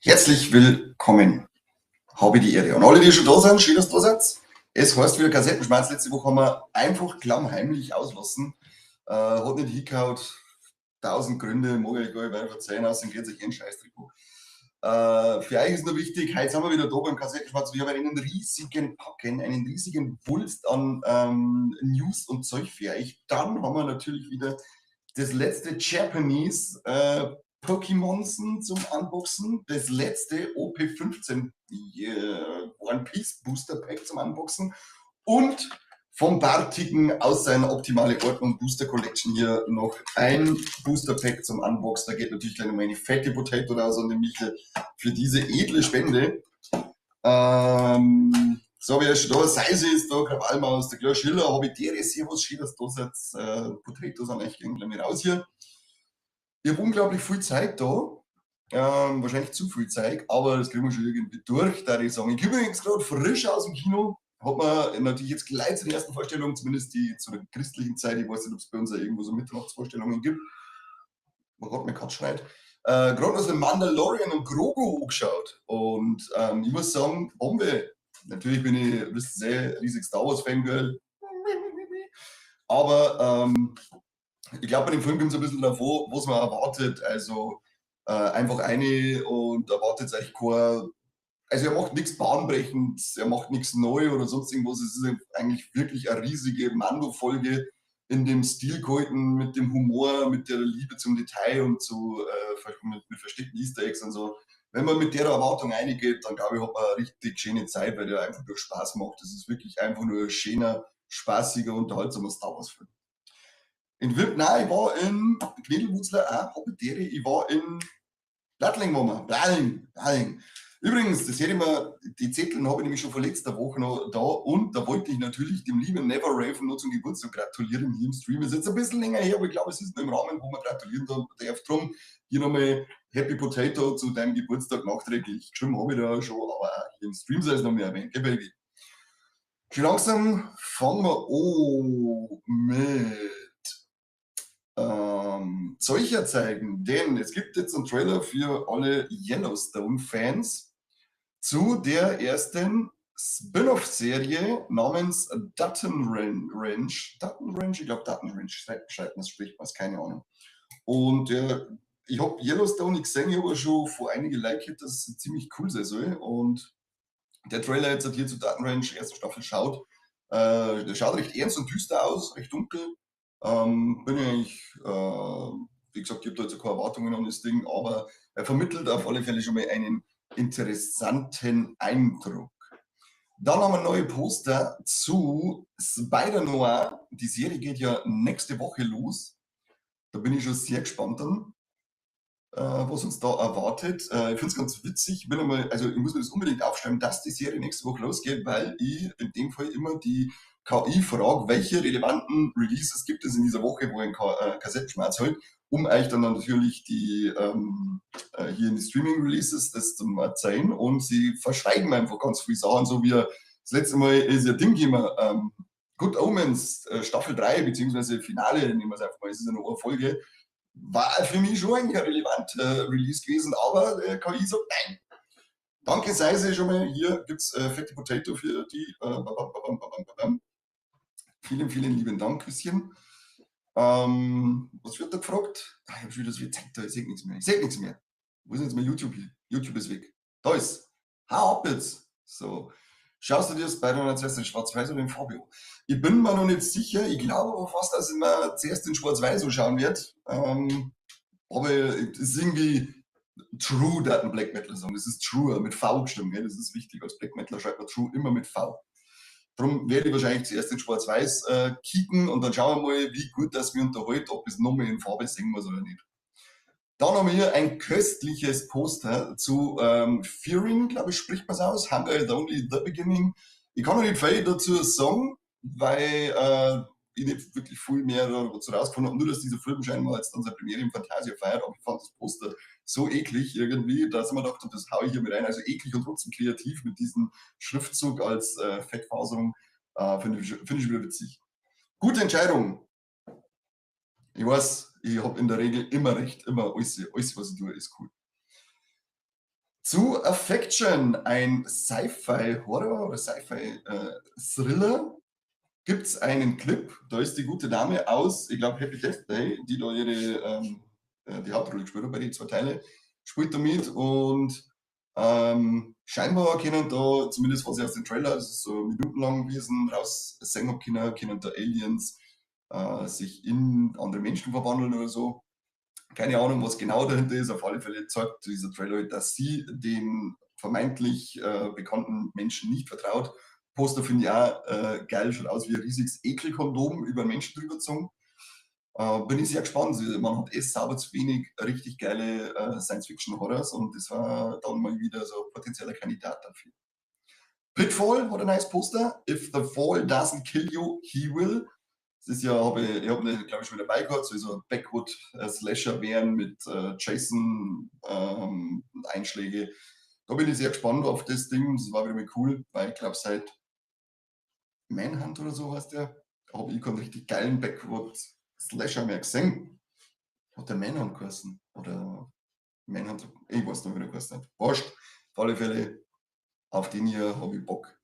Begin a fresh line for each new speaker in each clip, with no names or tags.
Herzlich willkommen. Habe die Ehre. Und alle, die schon da sind, schön, dass ihr da seid. Es heißt wieder Kassettenschmerz. Letzte Woche haben wir einfach klammheimlich auslassen. Hat nicht hingehauen. 1000 Gründe, mag ich gar nicht mehr verzeihen, außerdem geht sich ein Scheißtrikot. Für euch ist nur wichtig, heute sind wir wieder da beim Kassettenschmerz. Wir haben einen riesigen Packen, einen riesigen Wulst an News und Zeug für euch. Dann haben wir natürlich wieder das letzte Japanese Pokémonsen zum Unboxen, das letzte OP15 One Piece Booster Pack zum Unboxen und vom Bartigen aus seiner optimale Ordnung Booster Collection hier noch ein Booster Pack zum Unboxen. Da geht natürlich gleich nochmal eine fette Potato raus an den Michel für diese edle Spende. So, wer ist schon da? Seise ist da, Krawallmaus, der Klaus Schiller, Habitäre, Servus, schön, dass du da seid. Potatoes an euch gehen gleich mit raus hier. Ich habe unglaublich viel Zeit da. Wahrscheinlich zu viel Zeit, aber das kriegen wir schon irgendwie durch, da ich sagen. Ich komme übrigens gerade frisch aus dem Kino. Hat man natürlich jetzt gleich zu den ersten Vorstellungen, zumindest die zu der christlichen Zeit. Ich weiß nicht, ob es bei uns irgendwo so Mitternachtsvorstellungen gibt. Man hat mir gerade schreit. Gerade noch den Mandalorian und Grogu angeschaut. Und ich muss sagen, Bombe. Natürlich bin ich, wisst ihr sehr, riesig Star Wars Fangirl. Aber ich glaube, bei dem Film kommt es ein bisschen davor, was man erwartet. Also einfach eine und erwartet euch kein. Also er macht nichts bahnbrechendes, er macht nichts neu oder sonst irgendwas. Es ist eigentlich wirklich eine riesige Mando-Folge in dem Stil gehalten, mit dem Humor, mit der Liebe zum Detail und zu mit versteckten Easter Eggs und so. Wenn man mit der Erwartung reingeht, dann glaube ich, hat man eine richtig schöne Zeit, weil der einfach durch Spaß macht. Das ist wirklich einfach nur ein schöner, spaßiger, unterhaltsamer Star Wars-Film. In Wild, nein, ich war in Knädelwurzler auch, Habitäre, ich war in Blattling, waren wir. Blattling. Übrigens, das hätte ich mir, die Zettel habe ich nämlich schon vor letzter Woche noch da und da wollte ich natürlich dem lieben Never Raven noch zum Geburtstag gratulieren hier im Stream. Ist jetzt ein bisschen länger her, aber ich glaube, es ist noch im Rahmen, wo man gratulieren darf. Drum hier nochmal Happy Potato zu deinem Geburtstag nachträglich. Geschrieben habe ich da schon, aber hier im Stream soll es noch mehr erwähnen, gell, Baby? Schon langsam fangen wir an mit solcher zeigen, denn es gibt jetzt einen Trailer für alle Yellowstone-Fans zu der ersten Spin-off-Serie namens Dutton Ranch. Dutton Ranch? Ich glaube Dutton Ranch, schreibt man, spricht man es, keine Ahnung. Und ich habe Yellowstone nicht gesehen, ich habe schon vor einigen Like, dass es ziemlich cool sein soll. Und der Trailer jetzt hier zu Dutton Ranch, erste Staffel schaut, der schaut recht ernst und düster aus, recht dunkel. Bin ich eigentlich, wie gesagt, ich habe da jetzt keine Erwartungen an das Ding, aber er vermittelt auf alle Fälle schon mal einen interessanten Eindruck. Dann haben wir neue Poster zu Spider-Noir. Die Serie geht ja nächste Woche los. Da bin ich schon sehr gespannt dann, was uns da erwartet. Ich finde es ganz witzig. Ich muss mir das unbedingt aufschreiben, dass die Serie nächste Woche losgeht, weil ich in dem Fall immer die KI frage, welche relevanten Releases gibt es in dieser Woche, wo ein Kassettenschmerz hält, um euch dann natürlich die hier in die Streaming-Releases das zu erzählen. Und sie verschweigen mir einfach ganz viele Sachen, so wie das letzte Mal ist ja Ding immer Good Omens Staffel 3, beziehungsweise Finale, nehmen wir es einfach mal, es ist ja noch eine Folge, war für mich schon ein relevanter Release gewesen, aber der KI sagt nein. Danke, Seise, schon mal. Hier gibt es fette Potato für die. Vielen, vielen lieben Dank, Küsschen. Was wird da gefragt? Ich habe schon wieder so viel Zeit da, ich sehe nichts mehr. Ich sehe nichts mehr. Wo ist jetzt mein YouTube hier? YouTube ist weg. Da ist. Hau ab jetzt. So. Schaust du dir Spider-Man zuerst in Schwarz-Weiß oder in Fabio? Ich bin mir noch nicht sicher. Ich glaube aber fast, dass ich mir zuerst in Schwarz-Weiß anschauen werde. Aber es ist irgendwie True, der hat einen Black Metal Song. Das ist True, mit V gestimmt. Gell? Das ist wichtig. Als Black Metaler schreibt man True immer mit V. Darum werde ich wahrscheinlich zuerst in Schwarz-Weiß kicken und dann schauen wir mal, wie gut das wir unterhalten, ob es nochmal in Farbe singen muss oder nicht. Dann haben wir hier ein köstliches Poster zu Fearing, glaube ich, spricht man es aus. Hunger is only the beginning. Ich kann noch nicht viel dazu sagen, weil ich nicht wirklich viel mehr dazu rausgefunden habe. Nur, dass dieser Film scheinbar jetzt dann seine Premiere im Fantasia feiert. Aber ich fand das Poster so eklig irgendwie, dass ich mir gedacht habe, das haue ich hier mit rein. Also eklig und trotzdem kreativ mit diesem Schriftzug als Fettfaserung. Finde ich wieder witzig. Gute Entscheidung. Ich weiß, ich habe in der Regel immer recht, immer alles, was ich tue, ist cool. Zu Affection, ein Sci-Fi-Horror oder Sci-Fi-Thriller. Gibt es einen Clip, da ist die gute Dame aus, ich glaube, Happy Death Day, die da die Hauptrolle gespielt hat bei den 2 Teile, spielt da mit und scheinbar können da, zumindest was ich aus dem Trailer, das ist so minutenlang gewesen, raus sehen habe können da Aliens sich in andere Menschen verwandeln oder so. Keine Ahnung, was genau dahinter ist. Auf alle Fälle zeigt dieser Trailer, dass sie den vermeintlich bekannten Menschen nicht vertraut. Poster finde ich auch geil, schaut aus wie ein riesiges Ekelkondom über einen Menschen drüber gezogen. Bin ich sehr gespannt. Man hat sauber zu wenig richtig geile Science-Fiction-Horrors und das war dann mal wieder so ein potenzieller Kandidat dafür. Pitfall hat ein neues Poster. If the fall doesn't kill you, he will. Das ist ja, ich habe eine, glaube ich, schon dabei gehabt, so ein Backwood-Slasher wären mit Jason-Einschläge. Da bin ich sehr gespannt auf das Ding. Das war wieder mal cool, weil ich glaube, seit Manhunt oder so heißt der, habe ich keinen richtig geilen Backwood-Slasher mehr gesehen. Hat der Manhunt geheißen? Oder Manhunt? Ich weiß noch wieder geheißen nicht. Wurscht. Auf alle Fälle, auf den hier habe ich Bock.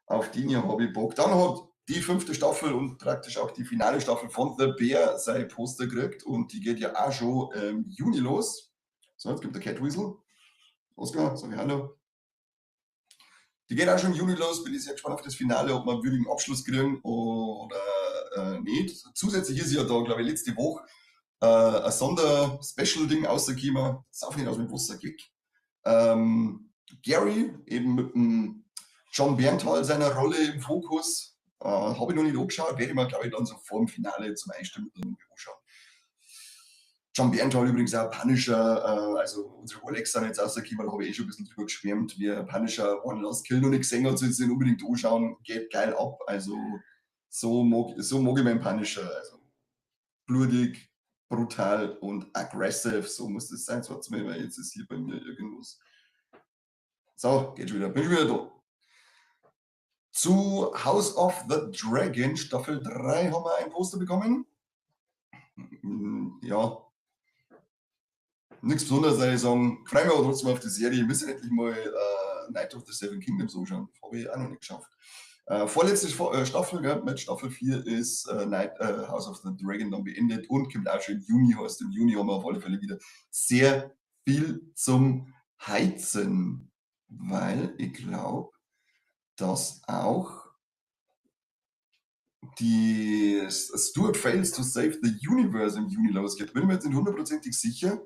Auf den hier habe ich Bock. Dann hat die 5. Staffel und praktisch auch die finale Staffel von The Bear sein Poster gekriegt und die geht ja auch schon im Juni los. So, jetzt gibt der Catweasel. Oskar, sag ich hallo. Die geht auch schon im Juni los, bin ich sehr gespannt auf das Finale, ob wir einen würdigen Abschluss kriegen oder nicht. Zusätzlich ist ja da, glaube ich, letzte Woche ein Sonder-Special-Ding rausgekommen. Das ist auch nicht aus dem Wasserkick. Gary, eben mit dem John Bernthal seiner Rolle im Fokus. Habe ich noch nicht angeschaut, werde ich mir, glaube ich, dann so vor dem Finale zum Einstimmen dann anschauen. John Bernthal übrigens auch Punisher, also unsere Alexa jetzt rausgekommen, da habe ich schon ein bisschen drüber geschwärmt, wie Punisher One Last Kill noch nicht gesehen hat, soll ich unbedingt anschauen, geht geil ab, also so mag ich meinen Punisher, also blutig, brutal und aggressive, so muss das sein, so weil jetzt ist hier bei mir irgendwas. So, geht schon wieder, bin schon wieder da. Zu House of the Dragon Staffel 3 haben wir ein Poster bekommen. Ja, nichts Besonderes, soll ich sagen. Ich freue mich aber trotzdem auf die Serie. Ich muss endlich mal Night of the Seven Kingdoms anschauen. Habe ich auch noch nicht geschafft. Vorletzte Staffel, ja, mit Staffel 4 ist House of the Dragon dann beendet und kommt auch schon im Juni. Heißt, im Juni haben wir auf alle Fälle wieder sehr viel zum Heizen, weil ich glaube, dass auch die Stuart Fails to Save the Universe im Juni losgeht. Bin mir jetzt nicht hundertprozentig sicher.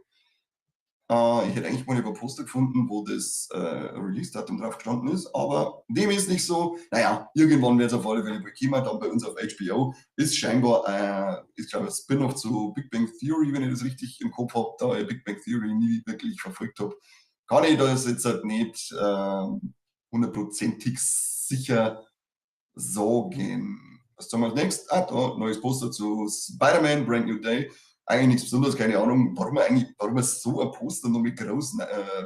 Ich hätte eigentlich mal ein Poster gefunden, wo das Release-Datum drauf gestanden ist, aber dem ist nicht so. Naja, irgendwann wird es auf alle Fälle bekommen, dann bei uns auf HBO. Ist scheinbar, ich glaube, ein Spin-off zu Big Bang Theory, wenn ich das richtig im Kopf habe, da ich Big Bang Theory nie wirklich verfolgt habe. Kann ich das jetzt halt nicht hundertprozentig sicher sagen. Was haben wir als nächstes? Da, neues Poster zu Spider-Man, Brand New Day. Eigentlich nichts Besonderes, keine Ahnung, warum er so ein Poster noch mit groß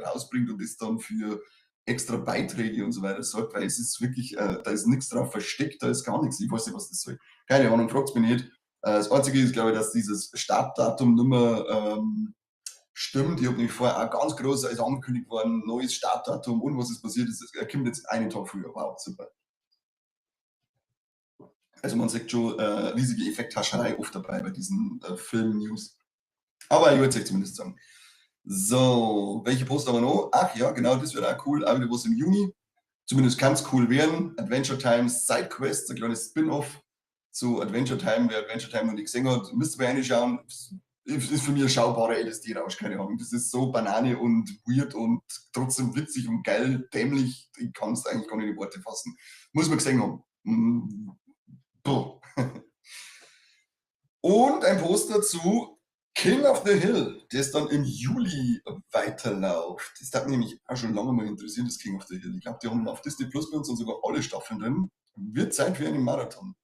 rausbringt und das dann für extra Beiträge und so weiter sorgt, weil es ist wirklich, da ist nichts drauf versteckt, da ist gar nichts. Ich weiß nicht, was das soll. Keine Ahnung, fragt es mich nicht. Das Einzige ist, glaube ich, dass dieses Startdatum nicht mehr stimmt. Ich habe nämlich vorher auch ganz groß als angekündigt worden, neues Startdatum und was ist passiert ist. Er kommt jetzt einen Tag früher. Wow, super. Also man sieht schon riesige Effekthascherei oft dabei bei diesen Film-News. Aber ich würde es euch zumindest sagen. So, welche Poster haben wir noch? Ach ja, genau, das wird auch cool. Auch wieder was im Juni. Zumindest kann es cool werden. Adventure Time Sidequest, ein kleines Spin-off zu Adventure Time. Wer Adventure Time noch nicht gesehen hat, müsst ihr reinschauen. Ist für mich ein schaubarer LSD-Rausch, keine Ahnung. Das ist so Banane und weird und trotzdem witzig und geil, dämlich. Ich kann es eigentlich gar nicht in Worte fassen. Muss man gesehen haben. Und ein Poster zu King of the Hill, das dann im Juli weiterläuft. Das hat mich nämlich auch schon lange mal interessiert, das King of the Hill. Ich glaube, die haben auf Disney Plus bei uns und sogar alle Staffeln drin. Wird Zeit für einen Marathon.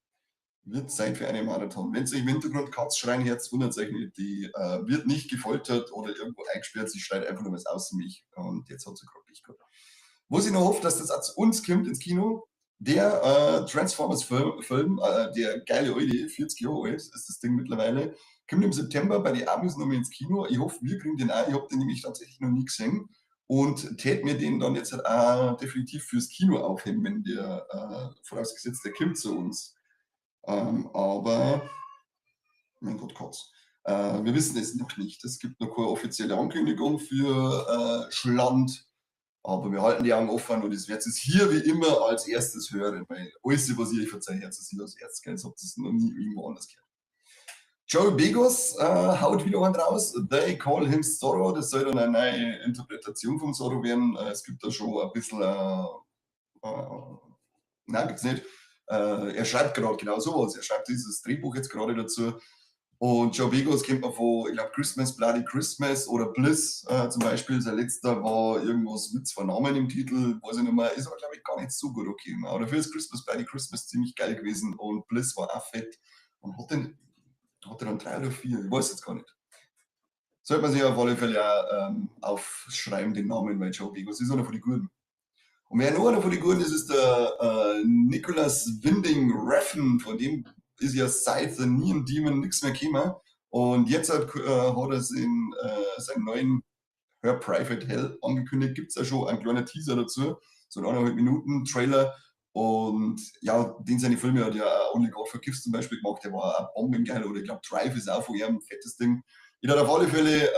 Wird Zeit für einen Marathon. Wenn Sie im Hintergrund Katz schreien, Herz, wundert sich nicht. Die wird nicht gefoltert oder irgendwo eingesperrt. Sie schreit einfach nur was aus mich. Und jetzt hat sie gerade nicht gehabt. Wo sie noch hofft, dass das auch zu uns kommt ins Kino, der Transformers-Film, der geile alte, 40 Jahre alt ist das Ding mittlerweile, kommt im September bei den Amis nochmal ins Kino. Ich hoffe, wir kriegen den auch. Ich habe den nämlich tatsächlich noch nie gesehen. und tät mir den dann jetzt halt auch definitiv fürs Kino aufheben, wenn der, vorausgesetzt, der kommt zu uns. Aber, mein Gott, Kotz. Wir wissen es noch nicht. Es gibt noch keine offizielle Ankündigung für Schland, aber wir halten die Augen offen und das werdet ihr hier wie immer als erstes hören, weil alles, was ich euch verzeihe, das ist als erstes, gell? Das habt ihr noch nie irgendwo anders gehört. Joey Begos haut wieder einen raus. They Call Him Zorro. Das soll dann eine neue Interpretation von Zorro werden. Es gibt da schon ein bisschen. Nein, gibt's nicht. Er schreibt gerade genau sowas. Er schreibt dieses Drehbuch jetzt gerade dazu. Und Joe Begos kennt man von, ich glaube, Christmas, Bloody Christmas oder Bliss zum Beispiel. Sein letzter war irgendwas mit zwei Namen im Titel, weiß ich nicht mehr. Ist aber, glaube ich, gar nicht so gut okay. Aber dafür ist Christmas, Bloody Christmas ziemlich geil gewesen und Bliss war auch fett. Und hat er dann 3 oder 4? Ich weiß jetzt gar nicht. Sollte man sich auf alle Fälle auch aufschreiben, den Namen, weil Joe Begos ist einer von den Guten. Und wer noch einer von den Guten ist, ist der Nicholas Winding Refn. Von dem ist ja seit The Neon Demon nichts mehr gekommen. Und jetzt hat er es in seinem neuen Her Private Hell angekündigt. Gibt es ja schon einen kleinen Teaser dazu, so ein 1,5 Minuten Trailer. Und ja, den seine Filme hat ja Only God Forgives zum Beispiel gemacht, der war auch bombengeil. Oder ich glaube, Drive ist auch von ihm ein fettes Ding. Ich hatte auf alle Fälle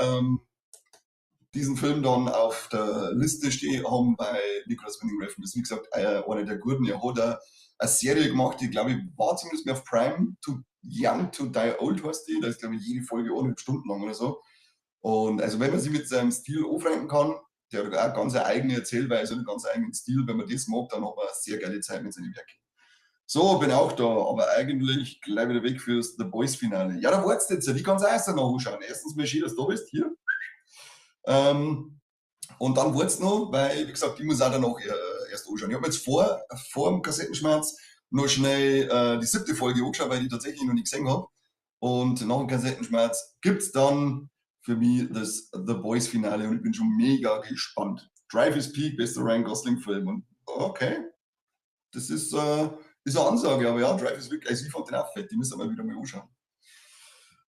diesen Film dann auf der Liste stehen haben bei Nicholas Winding Refn. Das ist wie gesagt einer der Guten. Er hat eine Serie gemacht, die glaube ich war zumindest mehr auf Prime, Too Young to Die Old heißt die. Da ist glaube ich jede Folge 1,5 Stunden lang oder so. Und also wenn man sich mit seinem Stil anfreunden kann, der hat auch ganz eine eigene Erzählweise und einen ganz eigenen Stil, wenn man das mag, dann hat man eine sehr geile Zeit mit seinen Werken. So, bin auch da, aber eigentlich gleich wieder weg fürs The Boys Finale. Ja, da wartest du jetzt, ich kann es erst noch anschauen. Erstens mal schön, dass du da bist, hier. Und dann wurde es noch, weil, wie gesagt, ich muss auch danach erst anschauen. Ich habe mir jetzt vor dem Kassettenschmerz noch schnell die 7. Folge angeschaut, weil ich die tatsächlich noch nicht gesehen habe. Und nach dem Kassettenschmerz gibt es dann für mich das The Boys Finale und ich bin schon mega gespannt. Drive is Peak, bester Ryan Gosling Film. Und okay, das ist eine Ansage, aber ja, Drive ist wirklich, also ich fand den auch fett, die müssen wir wieder mal anschauen.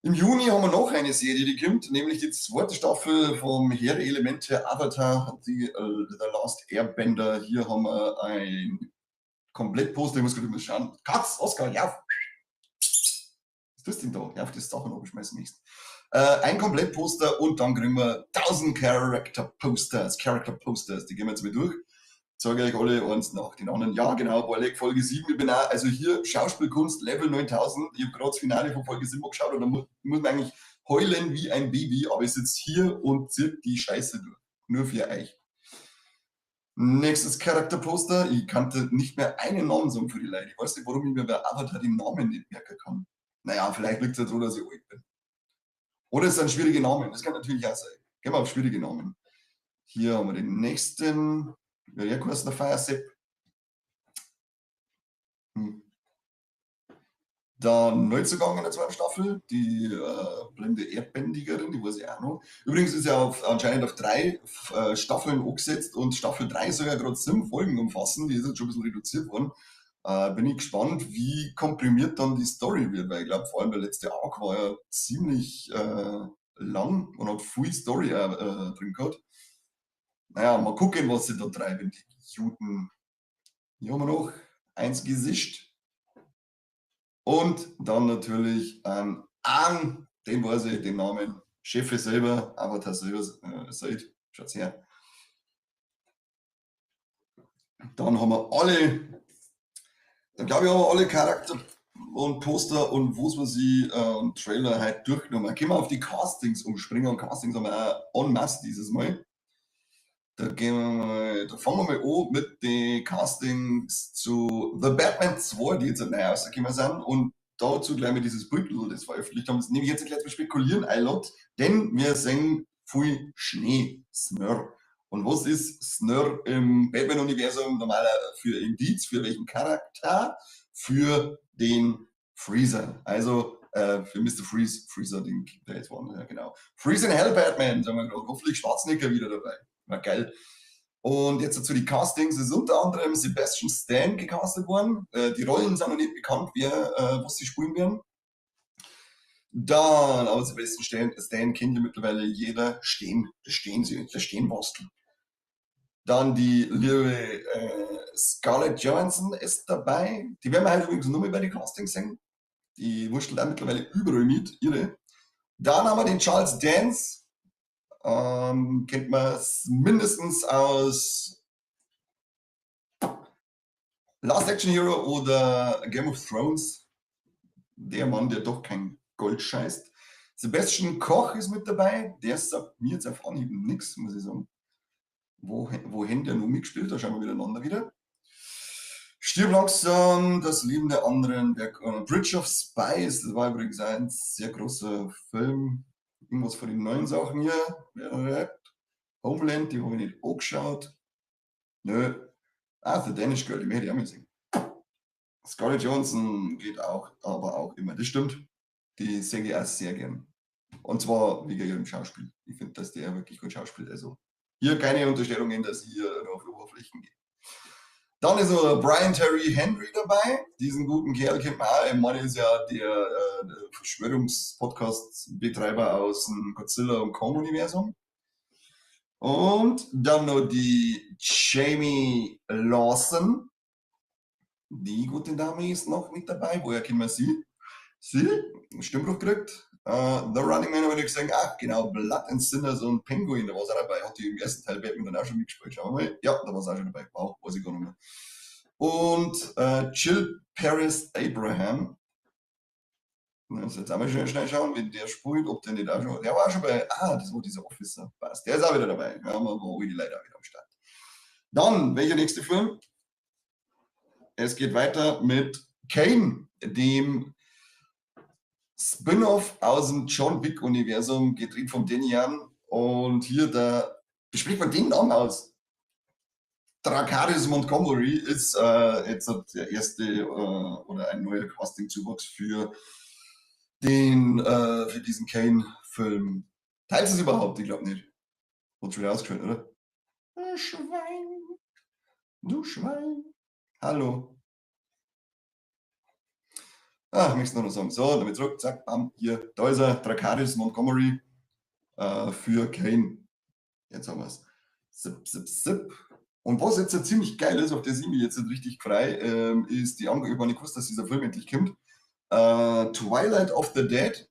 Im Juni haben wir noch eine Serie, die kommt, nämlich die 2. Staffel vom Herr der Elemente Avatar, The Last Airbender. Hier haben wir ein Komplettposter, ich muss gerade mal schauen. Katz, Oscar, ja. Was tust du denn da? Ja, auf das Sachen abschmeißen nächsten. Ein Komplettposter und dann kriegen wir 1000 Character Posters, die gehen wir jetzt mal durch. Sage euch alle eins nach den anderen. Ja, genau, Warleck Folge 7. Ich bin auch, also hier Schauspielkunst Level 9000. Ich habe gerade das Finale von Folge 7 geschaut und da muss man eigentlich heulen wie ein Baby, aber ich sitze hier und zirk die Scheiße durch. Nur für euch. Nächstes Charakterposter. Ich kannte nicht mehr einen Namen sagen für die Leute. Ich weiß nicht, warum ich mir bei Avatar den Namen nicht merken kann. Naja, vielleicht liegt es daran, dass ich alt bin. Oder es sind schwierige Namen. Das kann natürlich auch sein. Gehen wir auf schwierige Namen. Hier haben wir den nächsten. Ja, kurz der Fire Sepp. Dann Neuzugang in der 2. Staffel, die blinde Erdbändigerin, die weiß ich auch noch. Übrigens ist ja anscheinend auf 3 Staffeln angesetzt und Staffel 3 soll ja gerade 7 Folgen umfassen, die ist jetzt schon ein bisschen reduziert worden. Bin ich gespannt, wie komprimiert dann die Story wird, weil ich glaube, vor allem der letzte Arc war ja ziemlich lang und hat viel Story drin gehabt. Naja, mal gucken, was sie da treiben, die Juden. Hier haben wir noch eins Gesicht. Und dann natürlich den weiß ich, den Namen, Chefe selber, Avatar selber, seid, schaut's her. Dann haben wir dann glaube ich, haben wir alle Charakter und Poster und was weiß ich, und Trailer halt durchgenommen. Können wir auf die Castings umspringen und Castings haben wir auch en masse dieses Mal. Da fangen wir mal an mit den Castings zu The Batman 2, die jetzt neu rausgekommen sind. Und dazu gleich mal dieses Bild, das veröffentlicht haben. Das nehme ich jetzt gleich zu spekulieren, einlaut, denn wir sehen viel Schnee, Snör. Und was ist Snör im Batman-Universum normaler für Indiz? Für welchen Charakter? Für den Freezer. Also für Mr. Freezer, den der jetzt war, ja, genau. Freeze in Hell Batman, sagen wir gerade. Hoffentlich Schwarzenegger wieder dabei. War geil. Und jetzt dazu die Castings. Es ist unter anderem Sebastian Stan gecastet worden. Die Rollen sind noch nicht bekannt, was sie spielen werden. Dann, aber Sebastian Stan kennt ja mittlerweile jeder. Der Stehenbastel. Dann die liebe Scarlett Johansson ist dabei. Die werden wir halt übrigens nur mehr bei den Castings sehen. Die wurschtelt auch mittlerweile überall mit, ihre. Dann haben wir den Charles Dance. Kennt man mindestens aus Last Action Hero oder Game of Thrones. Der Mann, der doch kein Gold scheißt. Sebastian Koch ist mit dabei. Der sagt mir jetzt auf Anhieb nichts, muss ich sagen. Wohin der nur mitgespielt, da schauen wir miteinander wieder. Stirb langsam, das Leben der anderen, Bridge of Spies, das war übrigens ein sehr großer Film. Irgendwas von den neuen Sachen hier. Homeland, die habe ich nicht angeschaut. Nö. The Danish Girl, die hätte ich auch mal sehen. Scarlett Johansson geht auch, aber auch immer. Das stimmt. Die sehe ich auch sehr gern. Und zwar wegen ihrem Schauspiel. Ich finde, dass der wirklich gut schauspielt. Also hier keine Unterstellungen, dass ich hier auf die Oberflächen gehe. Dann ist noch Brian Terry Henry dabei. Diesen guten Kerl kennt man auch. Ich meine, ist ja der Verschwörungspodcast-Betreiber aus dem Godzilla und Kong-Universum. Und dann noch die Jamie Lawson. Die gute Dame ist noch mit dabei. Woher kennen wir sie? Sie, Stimmbruch gekriegt. The Running Man habe ich gesagt, ach genau, Blood and Sinners und Penguin, da war sie auch dabei. Hat die im ersten Teil Batman dann auch schon mitgespielt. Schauen wir mal. Ja, da war sie auch schon dabei. Wow, weiß ich gar nicht mehr. Und Jill Paris Abraham. Jetzt einmal schnell schauen, wenn der spielt, ob der nicht auch schon. Der war auch schon bei. Das war dieser Officer. Passt. Der ist auch wieder dabei. Ja, war die leider wieder am Start. Dann, welcher nächste Film? Es geht weiter mit Kane, dem Spin-off aus dem John Wick-Universum, gedreht von Danny Yen. Und hier, wie spricht man den Namen aus? Dracarys Montgomery ist jetzt der erste oder ein neuer Casting-Zuwachs für diesen Kane-Film. Teilst du es überhaupt? Ich glaube nicht. Hat schon wieder ausgeschaltet, oder? Du Schwein. Du Schwein. Hallo. Ich möchte noch sagen. So, damit zurück, zack, bam, hier, da ist er, Dracarys Montgomery für Kane. Jetzt haben wir es. Zip, zip, zip. Und was jetzt ziemlich geil ist, auf das ich mich jetzt richtig frei, ist die Ankündigung, ich gewusst, dass dieser Film endlich kommt. Twilight of the Dead.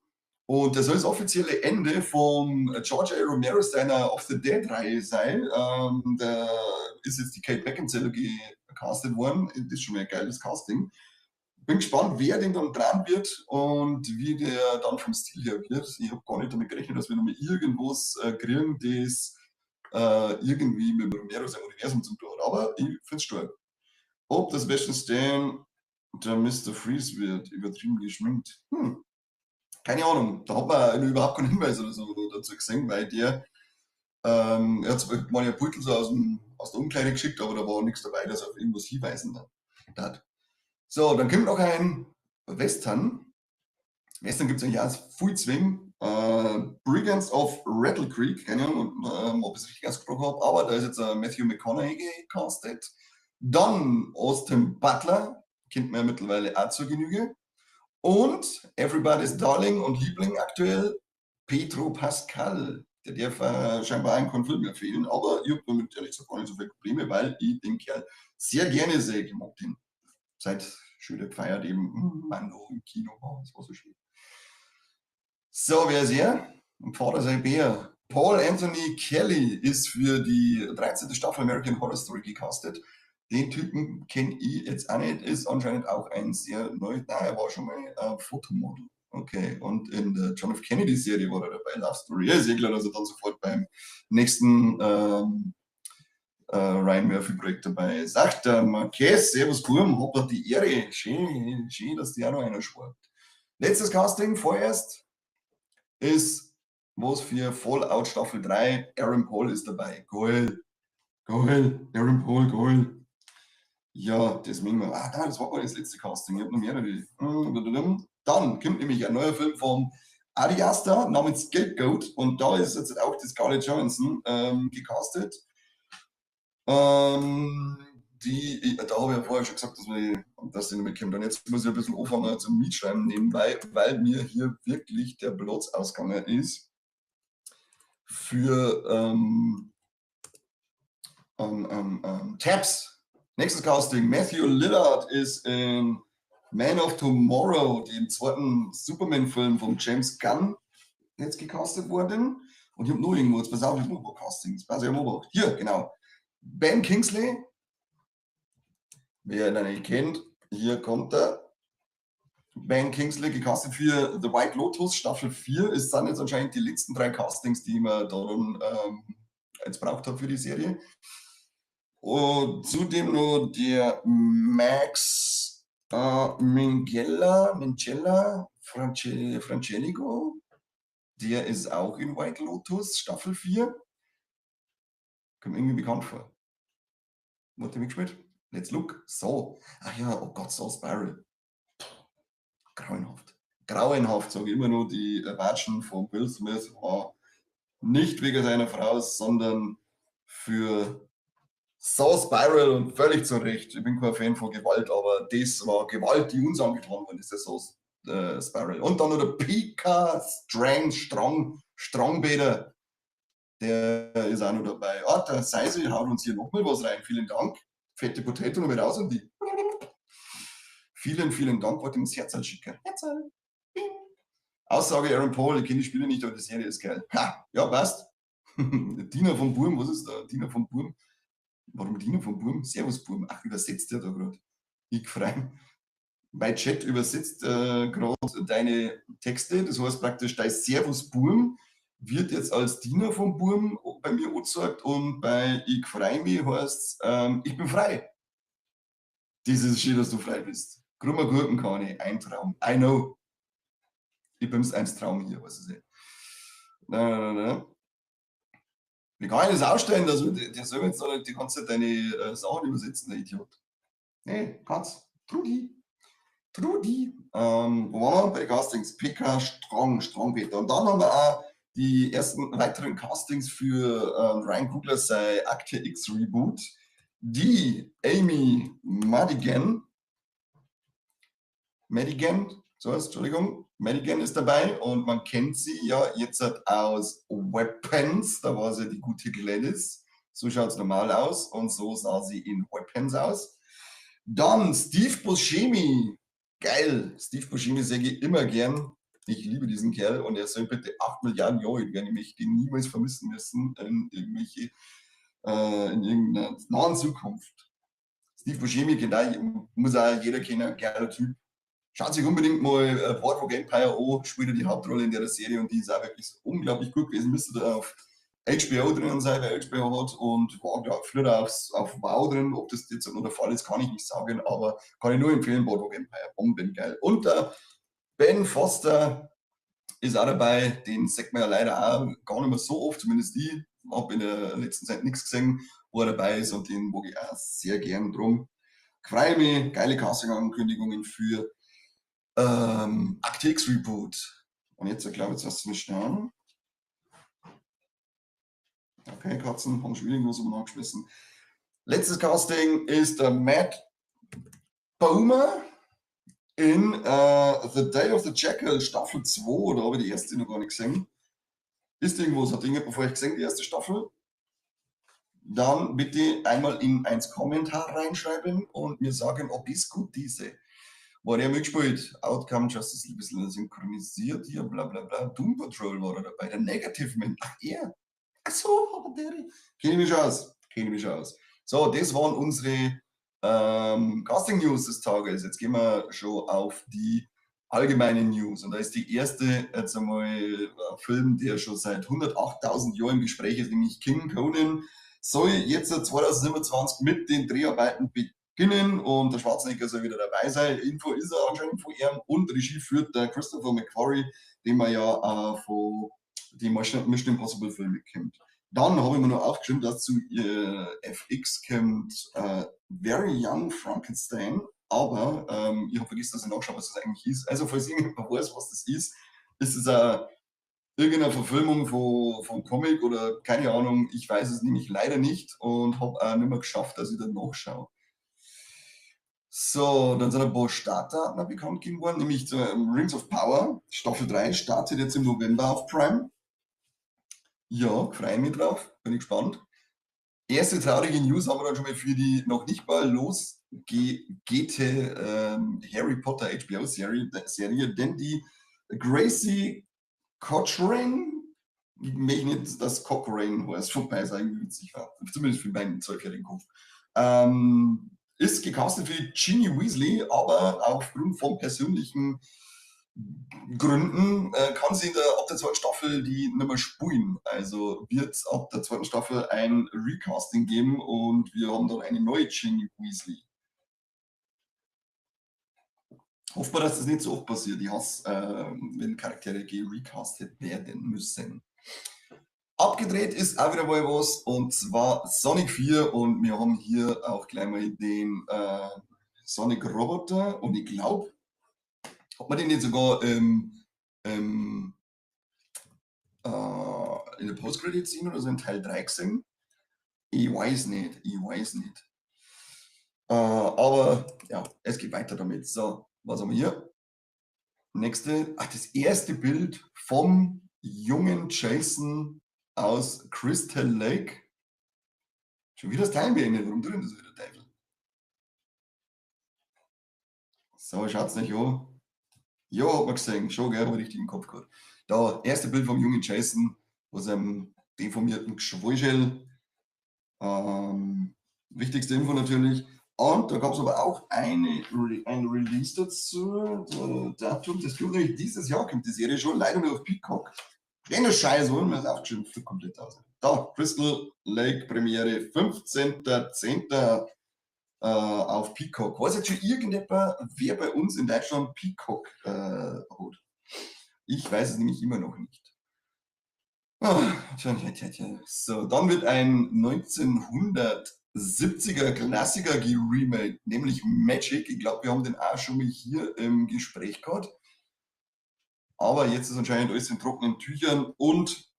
Und das soll das offizielle Ende von George A. Romero seiner Of the Dead-Reihe sein. Da ist jetzt die Kate Beckinsale gecastet worden. Das ist schon mal ein geiles Casting. Bin gespannt, wer den dann dran wird und wie der dann vom Stil her wird. Ich habe gar nicht damit gerechnet, dass wir nochmal irgendwas kriegen, das irgendwie mit Romero sein Universum zu tun hat. Aber ich finde es stark. Ob das Sebastian Stan der Mr. Freeze wird, übertrieben geschminkt. Keine Ahnung, da hat man überhaupt keinen Hinweis oder so dazu gesehen, weil der, er hat zwar mal ein Beutel so aus der Umkleide geschickt, aber da war nichts dabei, das auf irgendwas hinweisen hat. So, dann kommt noch ein Western. Western gibt es eigentlich auch viel Zwing. Brigands of Rattle Creek, keine Ahnung, ob ich es richtig ausgesprochen habe, aber da ist jetzt Matthew McConaughey gecastet. Dann Austin Butler, kennt man ja mittlerweile auch zur Genüge. Und Everybody's Darling und Liebling aktuell, Pedro Pascal. Der darf scheinbar einen Konflikt mehr fehlen, aber ich habe damit ehrlich gesagt gar nicht so viele Probleme, weil ich den Kerl sehr gerne sehe. Ich mag den seit schöne gefeiert eben Mando im Kino war. Das war so schön. So, wer ist er? Ein Vater sein Bär. Paul Anthony Kelly ist für die 13. Staffel American Horror Story gecastet. Den Typen kenne ich jetzt auch nicht, ist anscheinend auch ein sehr neu. Er war schon mal Fotomodel. Okay, und in der John F. Kennedy Serie war er dabei, Love Story. Ja, ist klar, dass er dann sofort beim nächsten Ryan Murphy-Projekt dabei ist. Ach, der Marquez, Servus Burm, hab doch die Ehre. Schön, dass die auch noch einer schwört. Letztes Casting vorerst ist was für Fallout Staffel 3. Aaron Paul ist dabei. Geil. Aaron Paul, geil. Ja, deswegen, das war gar nicht das letzte Casting. Ich habe noch mehrere. Dann kommt nämlich ein neuer Film vom Ari Aster namens Scapegoat und da ist jetzt auch die Scarlett Johansson gecastet. Da habe ich ja vorher schon gesagt, dass die nicht mehr kommt. Und jetzt muss ich ein bisschen anfangen zum Mietschreiben nebenbei, weil mir hier wirklich der Platz ausgegangen ist für Tabs. Nächstes Casting. Matthew Lillard ist in Man of Tomorrow, dem zweiten Superman-Film von James Gunn, jetzt gecastet worden. Und ich habe nur irgendwo, jetzt pass auf, ich habe nur Castings. Pass auf, hier, genau. Ben Kingsley, wer ihn nicht kennt, hier kommt er. Ben Kingsley, gecastet für The White Lotus, Staffel 4. Es sind jetzt anscheinend die letzten 3 Castings, die man dann jetzt braucht hat für die Serie. Und zudem noch der Max Minghella Francesco, der ist auch in White Lotus, Staffel 4. Kommt irgendwie bekannt vor. Wo hat der mitgespielt? Let's look. So. Ach ja, oh Gott, so Spiral. Grauenhaft. Grauenhaft, sage ich immer nur, die Watschen von Will Smith war nicht wegen seiner Frau, sondern für So Spiral und völlig zu Recht. Ich bin kein Fan von Gewalt, aber das war Gewalt, die uns angetan wurde, das ist So Spiral. Und dann noch der Pika Strongbäder, der ist auch noch dabei. Ah, der Seise haut uns hier nochmal was rein. Vielen Dank. Fette Potato noch mit raus und die. Vielen, vielen Dank. Wollte ihm das Herzl schicken. Herzl. Aussage Aaron Paul, ich kenne die Spiele nicht, aber die Serie ist geil. Ha, ja, passt. Dina von Burm, was ist da? Dina von Burm. Warum Dina von Burm? Servus Burm. Ach, übersetzt der da gerade. Ich frei. Mein Chat übersetzt gerade deine Texte. Das heißt praktisch, dein Servus Burm wird jetzt als Diener vom Burm bei mir angezeigt und bei Ich frei mich heißt ich bin frei. Das ist schön, dass du frei bist. Krummer Gurkenkane, ein Traum. I know. Ich bin's eins Traum hier, was ist das? Na. Wie kann ich das ausstellen? Also, der soll jetzt nicht die ganze Zeit deine Sachen übersetzen, der Idiot. Nee, kann's. Trudi. Wo waren wir? Bei Castings. PK, Strongpeter. Und dann haben wir auch die ersten weiteren Castings für Ryan Coogler sei Akte X Reboot. Die Amy Madigan, Madigan ist dabei und man kennt sie ja jetzt aus Weapons, da war sie die gute Gladys. So schaut es normal aus und so sah sie in Weapons aus. Dann Steve Buscemi. Geil, Steve Buscemi sehe ich immer gern. Ich liebe diesen Kerl und er soll bitte 8 Milliarden Jahre alt werden. Ich möchte ihn niemals vermissen müssen in irgendeiner nahen Zukunft. Steve Buscemi, genau, muss auch jeder kennen, geiler Typ. Schaut sich unbedingt mal Boardwalk Empire an, spielt er die Hauptrolle in der Serie und die ist auch wirklich unglaublich gut gewesen. Müsste da auf HBO drinnen sein, weil HBO hat und war ja früher auf Wow drin. Ob das jetzt noch der Fall ist, kann ich nicht sagen, aber kann ich nur empfehlen, Boardwalk Empire, bombengeil. Und der Ben Foster ist auch dabei, den sagt man ja leider auch gar nicht mehr so oft, zumindest ich habe in der letzten Zeit nichts gesehen, wo er dabei ist und den mag ich auch sehr gern drum. Freue mich, geile Casting-Ankündigungen für Akte X Reboot. Und jetzt, ich glaube, jetzt hast du mich schnell. Okay, Katzen haben schon irgendwas angeschmissen. Letztes Casting ist der Matt Bomer in The Day of the Jackal Staffel 2. Da habe ich die erste noch gar nicht gesehen. Ist irgendwas, hat irgendjemand bevor ich gesehen, die erste Staffel? Dann bitte einmal in eins Kommentar reinschreiben und mir sagen, ob es gut diese. War der mitgespielt? Outcome Justice ein bisschen synchronisiert hier, bla bla bla. Doom Patrol war er dabei. Der Negative Man. Ach, er. Ach so, der. Kenne ich mich aus. So, das waren unsere Casting News des Tages. Jetzt gehen wir schon auf die allgemeinen News. Und da ist die erste jetzt einmal ein Film, der schon seit 108.000 Jahren im Gespräch ist, nämlich King Conan. Soll jetzt 2027 mit den Dreharbeiten beginnen und der Schwarzenegger soll wieder dabei sein. Info ist er anscheinend von ihm und Regie führt der Christopher McQuarrie, den man ja von den Mission Impossible Filmen kennt. Dann habe ich mir noch aufgeschrieben, dass zu FX kommt Very Young Frankenstein, aber ich habe vergessen, dass ich nachschaue, was das eigentlich ist. Also falls irgendjemand weiß, was das ist es irgendeine Verfilmung von Comic oder keine Ahnung, ich weiß es nämlich leider nicht und habe auch nicht mehr geschafft, dass ich dann nachschaue. So, dann sind ein paar Startdaten bekannt gegeben worden, nämlich Rings of Power, Staffel 3, startet jetzt im November auf Prime. Ja, freue mich drauf, bin ich gespannt. Erste traurige News haben wir dann schon mal für die noch nicht mal losgehte Harry Potter HBO-Serie, denn die Gracie Cochrane, ich möchte nicht, dass Cochrane heißt, vorbei ist eigentlich witzig, zumindest für meinen 12-jährigen Kopf, ist gecastet für Ginny Weasley, aber aufgrund von persönlichen Gründen kann sie ab der zweiten Staffel die nicht mehr spielen. Also wird es ab der zweiten Staffel ein Recasting geben und wir haben dann eine neue Ginny Weasley. Hoffen wir, dass das nicht so oft passiert. Ich hasse, wenn Charaktere gerecastet werden müssen. Abgedreht ist auch wieder mal was, und zwar Sonic 4, und wir haben hier auch gleich mal den Sonic Roboter, und ich glaube, hat man den nicht sogar in der Post-Credit-Scene oder so in Teil 3 gesehen? Ich weiß nicht. Aber ja, es geht weiter damit. So, was haben wir hier? Nächste, das erste Bild vom jungen Jason aus Crystal Lake. Schon wieder das Teil beendet. Warum tut denn das wieder, Teufel? So, schaut's nicht an. Ja, hat man gesehen. Schon, gell, aber richtig im Kopf gehabt. Da, erste Bild vom jungen Jason aus einem deformierten Geschwulschel. Wichtigste Info natürlich. Und da gab es aber auch ein Release dazu. Datum, das kommt nämlich dieses Jahr, kommt die Serie schon, leider nur auf Peacock. Keine Scheiße, holen wir es aufgeschrieben, für komplett aus. Da, Crystal Lake Premiere, 15.10. Auf Peacock. Weiß jetzt schon irgendjemand, wer bei uns in Deutschland Peacock hat? Ich weiß es nämlich immer noch nicht. So, dann wird ein 1970er Klassiker geremake, nämlich Magic. Ich glaube, wir haben den auch schon mal hier im Gespräch gehabt. Aber jetzt ist anscheinend alles in trockenen Tüchern und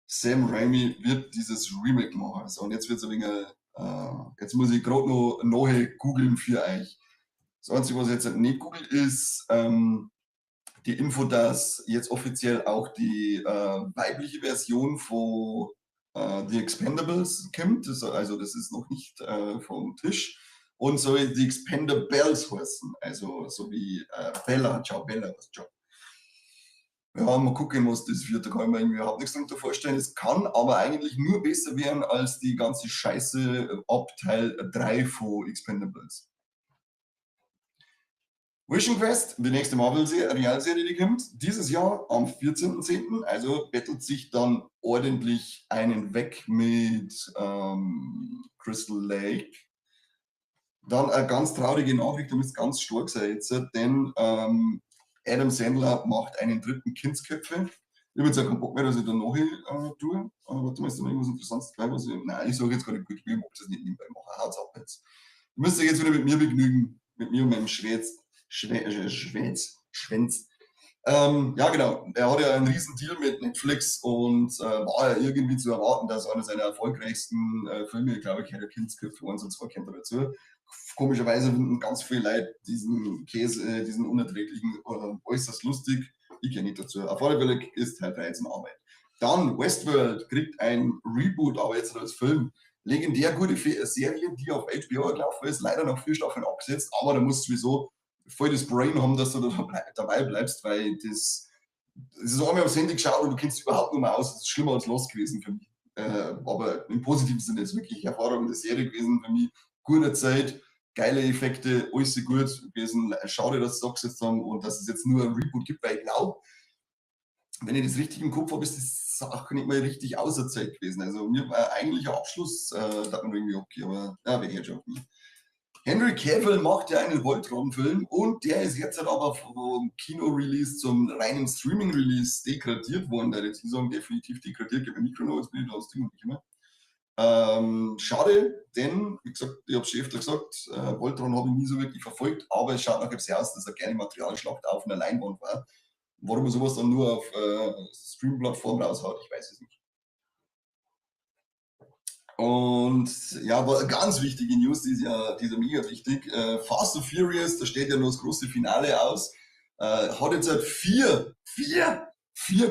Sam Raimi wird dieses Remake machen. So, und jetzt wird es ein wenig, jetzt muss ich gerade noch nachher googeln für euch. Das Einzige, was ich jetzt nicht google, ist die Info, dass jetzt offiziell auch die weibliche Version von The Expendables kommt. Also das ist noch nicht vom Tisch. Und soll die Expendables heißen. Also so wie Bella, ciao Bella, ciao. Ja, mal gucken, was das wird. Da kann ich mir irgendwie überhaupt nichts darunter vorstellen. Es kann aber eigentlich nur besser werden als die ganze Scheiße ab Teil 3 von Expendables. Vision Quest, die nächste Marvel-Realserie, die kommt dieses Jahr am 14.10. Also bettelt sich dann ordentlich einen weg mit Crystal Lake. Dann eine ganz traurige Nachricht, da müsst ganz stark sein jetzt, denn Adam Sandler macht einen dritten Kindsköpfe. Ich habe jetzt auch keinen Bock mehr, dass ich da nachher tue. Aber warte mal, ist da noch irgendwas Interessantes dabei? Nein, ich sage jetzt gar nicht gut, ich mag das nicht nebenbei machen. Haut's ab jetzt. Ihr müsst euch jetzt wieder mit mir begnügen. Mit mir und meinem Schwänz. Ja, genau. Er hat ja einen riesen Deal mit Netflix und war ja irgendwie zu erwarten, dass einer seiner erfolgreichsten Filme, glaube ich, der Kindsköpfe 1 und 2 kennt er dazu. Komischerweise finden ganz viele Leute diesen Käse, diesen unerträglichen, äußerst lustig. Ich kenne nicht dazu. Auf alle Fälle ist Teil 3 jetzt in Arbeit. Dann Westworld kriegt ein Reboot, aber jetzt als Film. Legendär gute Serie, die auf HBO gelaufen ist, leider noch 4 Staffeln abgesetzt, aber da musst du sowieso voll das Brain haben, dass du da dabei bleibst, weil das ist einmal aufs Handy geschaut und du kennst dich überhaupt nicht mehr aus. Das ist schlimmer als Lost gewesen für mich. Aber im positiven Sinne ist es wirklich eine hervorragende Serie gewesen für mich. Gute Zeit, geile Effekte, alles gut gewesen. Schade, dass sie es abgesetzt haben und dass es jetzt nur ein Reboot gibt, weil ich glaube, wenn ich das richtig im Kopf habe, ist das Sache nicht mal richtig auserzählt gewesen. Also mir war eigentlich ein Abschluss, da hat man irgendwie okay, aber ja, wer hört schon auf mich. Henry Cavill macht ja einen Voltron-Film und der ist jetzt halt aber vom Kino-Release zum reinen Streaming-Release degradiert worden. Da hätte ich sagen, definitiv degradiert, gebe mir Mikro noch als Bild aus Ding und nicht immer. Schade, denn, wie gesagt, ich habe es schon öfter gesagt, Voltron habe ich nie so wirklich verfolgt, aber es schaut nach sehr aus, dass er gerne Materialschlacht auf einer Leinwand war. Warum er sowas dann nur auf Stream-Plattform raushaut, ich weiß es nicht. Und ja, aber ganz wichtige News, die ist ja mega wichtig. Fast and Furious, da steht ja noch das große Finale aus. Hat jetzt halt vier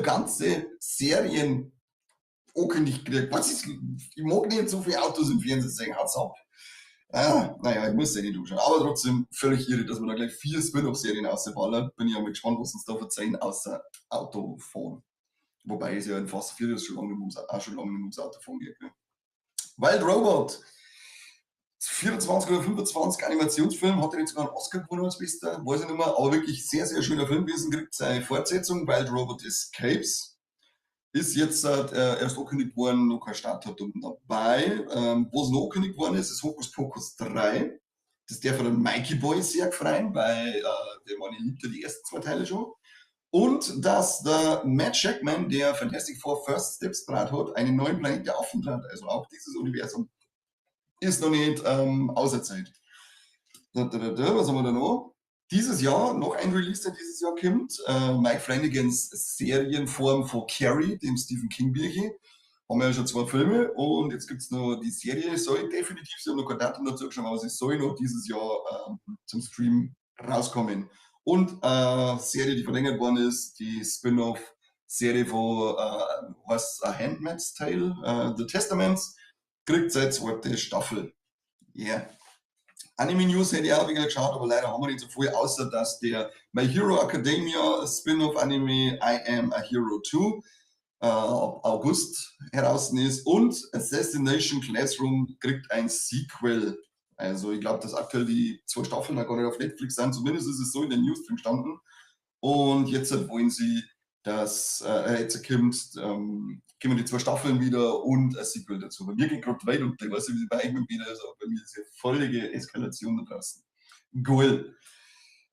ganze Serien angekündigt gekriegt. Was ist, ich mag nicht so viele Autos im Fernsehen sehen, haut's ab. Naja, ich muss ja nicht anschauen. Aber trotzdem völlig irre, dass man da gleich 4 Spin-off-Serien ausballert. Bin ich ja mal gespannt, was uns da verzeihen, außer Autofahren. Wobei es ja in Fast Furious schon lange nicht mehr ums Autofahren geht. Ne? Wild Robot, 24 oder 25 Animationsfilm, hat er jetzt sogar einen Oscar gewonnen als bester, weiß ich nicht mehr, aber wirklich sehr, sehr schöner Film gewesen, kriegt seine Fortsetzung, Wild Robot Escapes. Ist jetzt erst angekündigt worden, noch kein Startdatum dabei. Was noch angekündigt worden ist Hokus Pokus 3. Das darf von den Mikey Boy sehr gefreien, weil der Mann liebt ja die ersten 2 Teile schon. Und dass der Matt Shackman, der Fantastic Four First Steps draht hat, einen neuen Planet der Affen hat. Also auch dieses Universum ist noch nicht außer Zeit. Was haben wir da noch? Dieses Jahr, noch ein Release, der dieses Jahr kommt, Mike Flanagans Serienform von Carrie, dem Stephen King-Bierchen. Haben wir ja schon 2 Filme und jetzt gibt es noch die Serie, soll definitiv, sie haben noch kein Datum dazu geschaut, aber sie soll noch dieses Jahr zum Stream rauskommen. Und Serie, die verlängert worden ist, die Spin-off-Serie von was A Handmaid's Tale, The Testaments, kriegt seine 2. Staffel. Yeah. Anime News hätte ich auch wieder geschaut, aber leider haben wir nicht so viel, außer dass der My Hero Academia Spin-off Anime I Am a Hero 2 August heraus ist und Assassination Classroom kriegt ein Sequel. Also ich glaube, dass aktuell die 2 Staffeln noch gar nicht auf Netflix sind, zumindest ist es so in den News drin gestanden. Und jetzt wollen sie, dass jetzt kommen die 2 Staffeln wieder und ein Sequel dazu. Bei mir geht gerade weit und ich weiß nicht, wie es bei euch wieder ist, aber bei mir ist ja völlige Eskalation da draußen. Cool.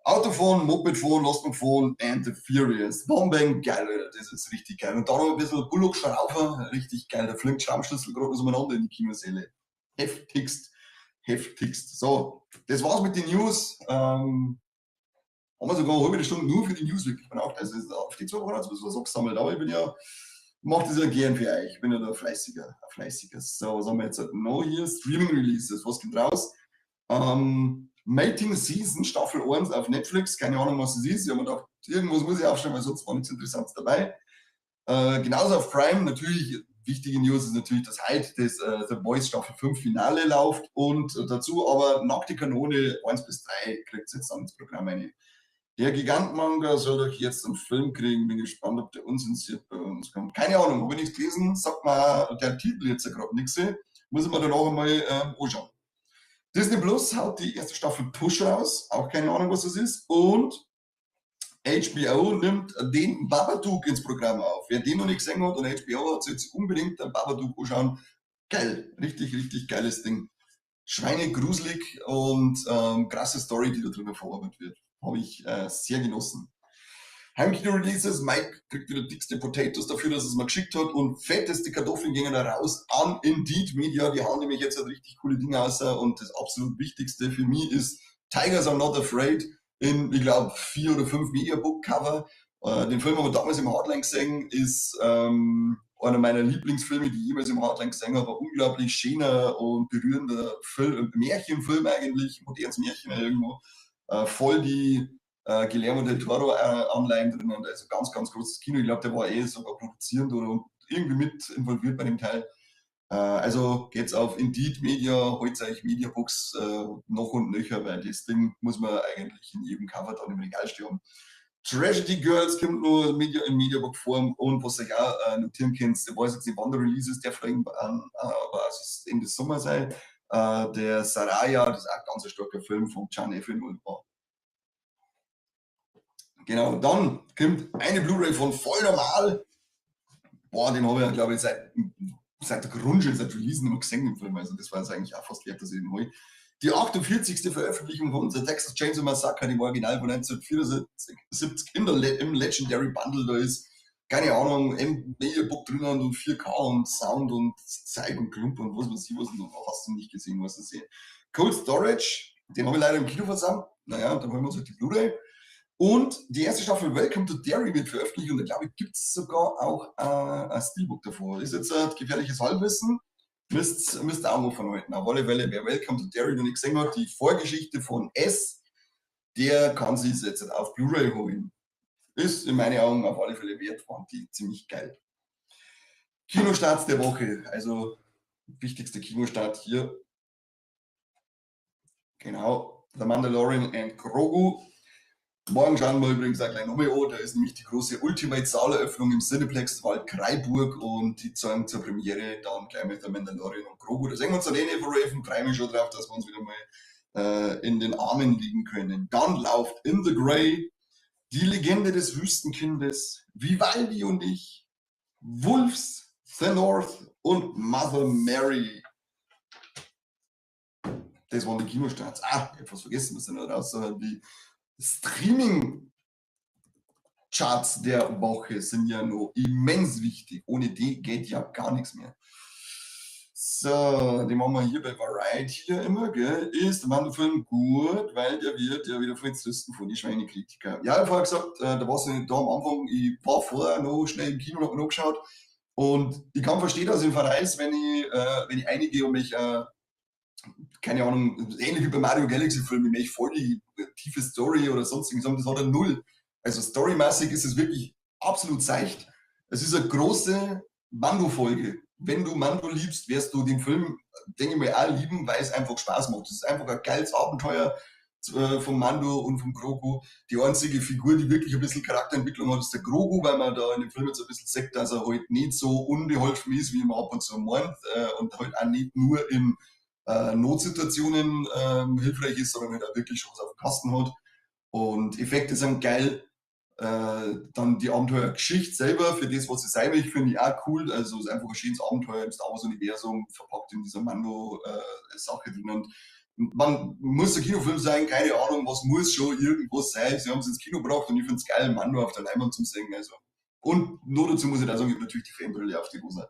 Autofahren, Mopedfahren, Lastwagenfahren and the Furious. Bombang, geil, das ist richtig geil. Und da noch ein bisschen Bullock-Schrauber, richtig geil. Da fliegt Schraubenschlüssel gerade auseinander in die Kinosäle. Heftigst, heftigst. So, das war's mit den News. Haben wir sogar eine halbe Stunde nur für die News wirklich gebraucht. Also auf die 2 Wochen hat es ein bisschen was angesammelt, aber ich mache das ja gern für euch. Ich bin ja da fleißiger. So, was haben wir jetzt noch hier? Streaming Releases, was geht raus? Mating Season Staffel 1 auf Netflix, keine Ahnung, was es ist. Ich habe mir gedacht, irgendwas muss ich aufschreiben, weil sonst war nichts Interessantes dabei. Genauso auf Prime, natürlich, wichtige News ist natürlich, dass heute das The Boys Staffel 5 Finale läuft und dazu aber Nackte Kanone 1 bis 3 kriegt es jetzt dann ins Programm rein. Der Gigant-Manga soll doch jetzt einen Film kriegen. Bin gespannt, ob der unzensiert bei uns kommt. Keine Ahnung, habe ich nichts gelesen. Sagt mal der Titel jetzt ja gerade nichts. Muss ich mir dann auch einmal anschauen. Disney Plus haut die erste Staffel Push raus. Auch keine Ahnung, was das ist. Und HBO nimmt den Babadook ins Programm auf. Wer den noch nicht gesehen hat und HBO hat, sollte sich unbedingt den Babadook anschauen. Geil. Richtig, richtig geiles Ding. Schweinegruselig und krasse Story, die da drüber verarbeitet wird. Habe ich sehr genossen. Heimkino-Releases, Mike kriegt wieder dickste Potatoes dafür, dass es mal geschickt hat und fetteste Kartoffeln gingen da raus an Indeed Media. Die haben nämlich jetzt halt richtig coole Dinge aus und das absolut Wichtigste für mich ist Tigers Are Not Afraid in, ich glaube, 4 oder 5 Mediabook-Cover. Den Film haben wir damals im Hardline gesehen, ist einer meiner Lieblingsfilme, die ich jemals im Hardline gesehen habe. Unglaublich schöner und berührender Märchenfilm eigentlich, modernes Märchen irgendwo. Voll die Guillermo del Toro Anleihen drin und also ganz, ganz großes Kino. Ich glaube, der war sogar produzierend oder irgendwie mit involviert bei dem Teil. Also geht's auf Indeed Media, holt euch Mediabooks noch und nöcher, weil das Ding muss man eigentlich in jedem Cover dann im Regal stehen. Tragedy Girls kommt nur in Mediabook-Form und was ich auch notieren könnt, ich weiß jetzt nicht, wann der Release ist, der vielleicht aber es Ende Sommer sein. Der Saraya, das ist auch ein ganz starker Film von Can Effin. Genau, dann kommt eine Blu-ray von Voll Normal. Boah, den habe ich ja, glaube ich, seit der Grundschule, seit Release immer gesehen im Film. Also das war jetzt eigentlich auch fast wert, dass ich den hole. Die 48. Veröffentlichung von The Texas Chainsaw Massacre, dem Original von 1974 im Legendary Bundle, da ist, keine Ahnung, im Mediabook drinnen und 4K und Sound und Zeig und Klump und was weiß ich, was noch hast du nicht gesehen, was du sehen. Cold Storage, den habe ich leider im Kino versammelt. Naja, dann holen wir uns halt die Blu-ray. Und die erste Staffel Welcome to Derry wird veröffentlicht und da glaube ich, gibt es sogar auch ein Steelbook davor. Ist jetzt ein gefährliches Halbwissen, müsst ihr auch mal von halten. Auf alle Fälle, wer Welcome to Derry noch nicht gesehen hat, die Vorgeschichte von S, der kann sich jetzt auf Blu-ray holen. Ist in meinen Augen auf alle Fälle wert, fand die ziemlich geil. Kinostarts der Woche, also wichtigste Kinostart hier. Genau, The Mandalorian and Grogu. Morgen schauen wir übrigens auch gleich nochmal an. Da ist nämlich die große Ultimate-Saaleröffnung im Cineplex Waldkraiburg und die zeigen zur Premiere dann gleich mit der Mandalorian und Grogu. Da sehen wir uns dann verraven, freue mich schon drauf, dass wir uns wieder mal in den Armen liegen können. Dann läuft In the Grey, die Legende des Wüstenkindes, Vivaldi und ich, Wolves, The North und Mother Mary. Das waren die Kinostarts. Ich hab fast vergessen, was da noch raus die Streaming-Charts der Woche sind ja noch immens wichtig. Ohne die geht ja gar nichts mehr. So, den machen wir hier bei Variety hier immer, gell? Ist der Wandelfilm gut, weil der wird ja wieder voll zerrissen von den Schweinekritiker. Ja, ich habe vorher gesagt, da war es nicht da am Anfang, ich war vorher noch schnell im Kino und habe mir angeschaut. Und ich kann verstehen, dass ich ihn verreiß, wenn ich einige um mich keine Ahnung, ähnlich wie bei Mario Galaxy Filmen, ich voll die tiefe Story oder sonstiges haben, das hat er null. Also storymäßig ist es wirklich absolut seicht. Es ist eine große Mando-Folge. Wenn du Mando liebst, wirst du den Film, denke ich mal, auch lieben, weil es einfach Spaß macht. Es ist einfach ein geiles Abenteuer von Mando und von Grogu. Die einzige Figur, die wirklich ein bisschen Charakterentwicklung hat, ist der Grogu, weil man da in dem Film jetzt ein bisschen sagt, dass er halt nicht so unbeholfen ist, wie man ab und zu meint und halt auch nicht nur in Notsituationen hilfreich ist, sondern halt auch wirklich schon was auf dem Kasten hat. Und Effekte sind geil. Dann die Abenteuergeschichte selber, für das, was sie sein will, finde ich auch cool. Also es ist einfach ein schönes Abenteuer im Star Wars-Universum, verpackt in dieser Mando-Sache drinnen. Man muss ein Kinofilm sein, keine Ahnung, was muss schon irgendwas sein. Sie haben es ins Kino gebracht und ich finde es geil, Mando auf der Leinwand zum Singen. Also. Und nur dazu muss ich da sagen, ich habe natürlich die Fanbrille auf die Hose.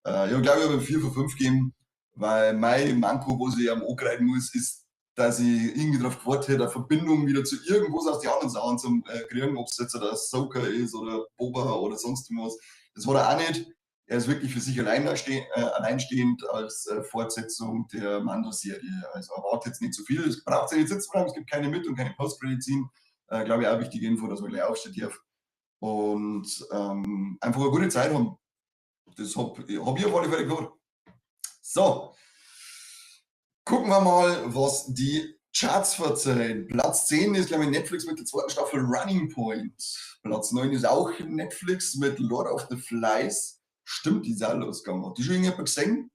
Ich habe, glaube ich, aber 4 von 5 gegeben, weil mein Manko, was ich am angreifen muss, ist, dass ich irgendwie darauf gewartet hätte, eine Verbindung wieder zu irgendwas aus den anderen Sachen zu kriegen, ob es jetzt der Ahsoka ist oder Boba oder sonst was. Das war er auch nicht. Er ist wirklich für sich alleinstehend als Fortsetzung der Mando-Serie. Also erwartet jetzt nicht zu viel. Es braucht seine Sitzfragen, es gibt keine Mit- und keine Post-Credit-Scene. Glaube ich auch wichtige Info, dass man gleich aufsteht darf. Und einfach eine gute Zeit haben. Das hab ich auf alle Fälle gehört. So, gucken wir mal, was die Charts verzeihen. Platz 10 ist, glaube ich, Netflix mit der zweiten Staffel Running Point. Platz 9 ist auch Netflix mit Lord of the Flies. Stimmt, die ist auch losgegangen. Hat die schon irgendjemand gesehen?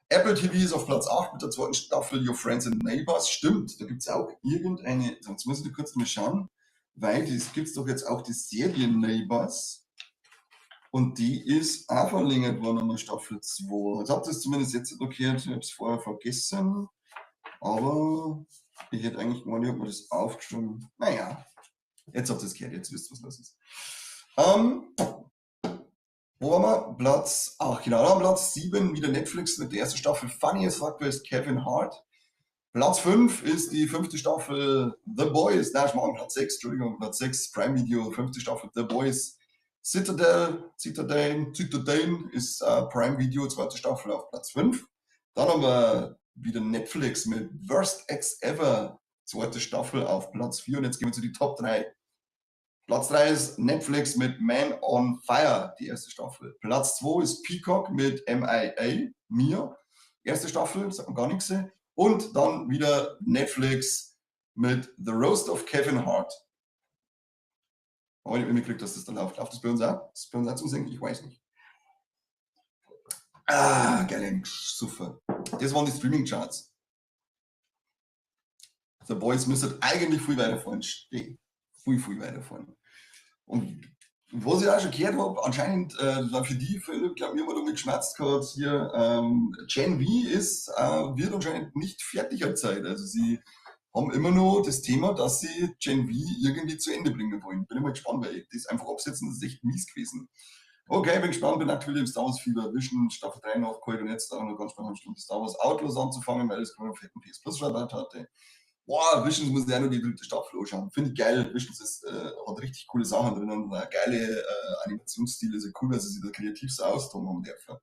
Apple TV ist auf Platz 8 mit der zweiten Staffel Your Friends and Neighbors. Stimmt, da gibt es auch irgendeine, sonst muss ich kurz mal schauen, weil es gibt doch jetzt auch die Serie Neighbors. Und die ist auch verlängert worden an Staffel 2. Ich habe das zumindest jetzt blockiert, ich habe es vorher vergessen. Aber ich hätte eigentlich gemeint, ich habe mir das aufgeschrieben. Naja, jetzt habt ihr es gehört, jetzt wisst ihr, was los ist. Wo haben wir? Platz 8, genau, Platz 7 wieder Netflix mit der ersten Staffel Funny as Fuck ist Kevin Hart. Platz 5 ist die 5. Staffel The Boys. Nein, ich mache Platz 6, Entschuldigung, Platz 6, Prime Video, 5. Staffel The Boys. Citadel ist Prime Video, 2. Staffel auf Platz 5. Dann haben wir wieder Netflix mit Worst Ex Ever, 2. Staffel auf Platz 4. Und jetzt gehen wir zu den Top 3. Platz 3 ist Netflix mit Man on Fire, die 1. Staffel. Platz 2 ist Peacock mit MIA, Mia, 1. Staffel, sagt man gar nichts. Und dann wieder Netflix mit The Roast of Kevin Hart. Aber ich habe mitgekriegt, dass das dann läuft. Läuft das bei uns auch? Ist das bei uns auch zum Singen? Ich weiß nicht. Geil, super. Das waren die Streaming-Charts. The Boys müsste eigentlich viel weiter vorne stehen. Viel weiter vorne. Und was ich auch schon gehört habe, anscheinend für die Fälle, glaube ich, haben wir damit geschmerzt gehabt hier. Gen V wird anscheinend nicht fertig an Zeit. Also sie haben immer noch das Thema, dass sie Gen V irgendwie zu Ende bringen wollen. Bin immer gespannt, weil das einfach absetzen, das ist echt mies gewesen. Okay, bin gespannt, bin aktuell im Star Wars Fieber Vision Staffel 3 nachgeholt und jetzt auch noch ganz spannend Stunde Star Wars Outlaws anzufangen, weil das gerade auf fetten PS Plus Rabatt hatte. Boah, Visions muss ich auch noch die 3. Staffel anschauen. Finde ich geil. Visions hat richtig coole Sachen drin und geile Animationsstile. Ist ja cool, weil sie sich da kreativ so austoben haben dürfen.